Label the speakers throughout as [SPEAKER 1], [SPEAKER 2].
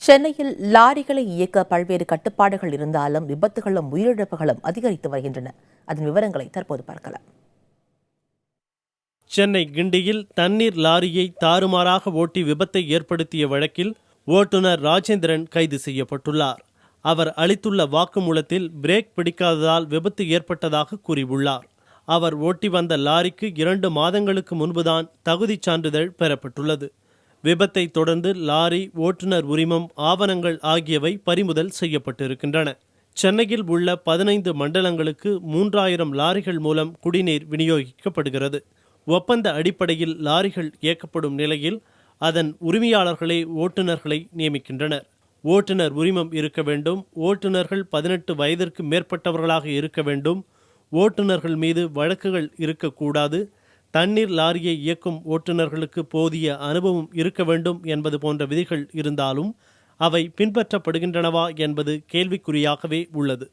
[SPEAKER 1] சென்னையில் லாரிகளை இயக்க பல்வேறு கட்டுப்பாடுகள் இருந்தாலும் விபத்துகளும் உயிரிழப்புகளும் அதிகரித்து வருகின்றன. அதன் விவரங்களை தற்போது பார்க்கலாம்.
[SPEAKER 2] சென்னை கிண்டியில் தண்ணீர் லாரியை தாறுமாறாக ஓட்டி விபத்தை ஏற்படுத்திய வழக்கில் ஓட்டுநர் ராஜேந்திரன் கைது செய்யப்பட்டுள்ளார். அவர் அளித்துள்ள வாக்குமூலத்தில் பிரேக் பிடிக்காததால் விபத்து ஏற்பட்டதாக கூறியுள்ளார். அவர் ஓட்டி வந்த லாரிக்கு 2 மாதங்களுக்கு முன்புதான் தகுதிச் சான்றிதழ் பெறப்பட்டுள்ளது. விபத்தை தொடர்ந்து லாரி, ஓட்டுநர் உரிமம், ஆவணங்கள் ஆகியவை பறிமுதல் செய்யப்பட்டிருக்கின்றன. சென்னையில் உள்ள 15 மண்டலங்களுக்கு 3000 லாரிகள் மூலம் குடிநீர் விநியோகிக்கப்படுகிறது. ஒப்பந்த அடிப்படையில் லாரிகள் இயக்கப்படும் நிலையில் அதன் உரிமையாளர்களே ஓட்டுநர்களை நியமிக்கின்றனர். ஓட்டுநர் உரிமம் இருக்க வேண்டும். ஓட்டுநர்கள் 18 வயதிற்கு மேற்பட்டவர்களாக இருக்க வேண்டும். ஓட்டுநர்கள் மீது வழக்குகள் இருக்கக்கூடாது. தண்ணீர் லாரியை இயக்கும் ஓட்டுநர்களுக்கு போதிய அனுபவம் இருக்க வேண்டும் என்பது போன்ற விதிகள் இருந்தாலும் அவை பின்பற்றப்படுகின்றனவா என்பது கேள்விக்குறியாகவே உள்ளது.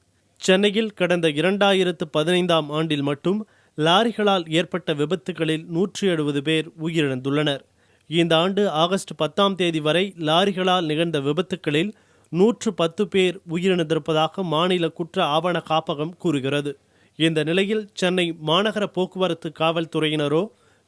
[SPEAKER 2] சென்னையில் கடந்த 2015ஆம் ஆண்டில் மட்டும் லாரிகளால் ஏற்பட்ட விபத்துகளில் 170 பேர் உயிரிழந்துள்ளனர். இந்த ஆண்டு ஆகஸ்ட் 10ஆம் தேதி வரை லாரிகளால் நிகழ்ந்த விபத்துகளில் 110 பேர் உயிரிழந்திருப்பதாக மாநில குற்ற ஆவண காப்பகம் கூறுகிறது. இந்த நிலையில் சென்னை மாநகர போக்குவரத்து காவல்துறையினரோ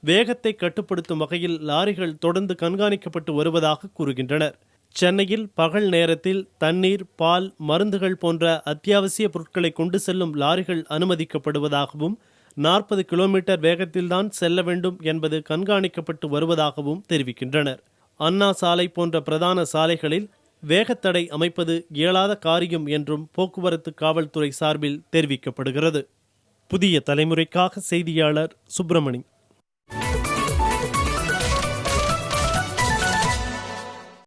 [SPEAKER 2] வேகத்தை கட்டுப்படுத்தும் வகையில் லாரிகள் தொடர்ந்து கண்காணிக்கப்பட்டு வருவதாக கூறுகின்றனர். சென்னையில் பகல் நேரத்தில் தண்ணீர், பால், மருந்துகள் போன்ற அத்தியாவசிய பொருட்களை கொண்டு செல்லும் லாரிகள் அனுமதிக்கப்படுவதாகவும் 40 கிலோமீட்டர் வேகத்தில்தான் செல்ல வேண்டும் என்பது கண்காணிக்கப்பட்டு வருவதாகவும் தெரிவிக்கின்றனர். அண்ணா சாலை போன்ற பிரதான சாலைகளில் வேகத்தடை அமைப்பது இயலாத காரியம் என்றும் போக்குவரத்து காவல்துறை சார்பில் தெரிவிக்கப்படுகிறது. புதிய தலைமுறைக்காக செய்தியாளர் சுப்பிரமணி.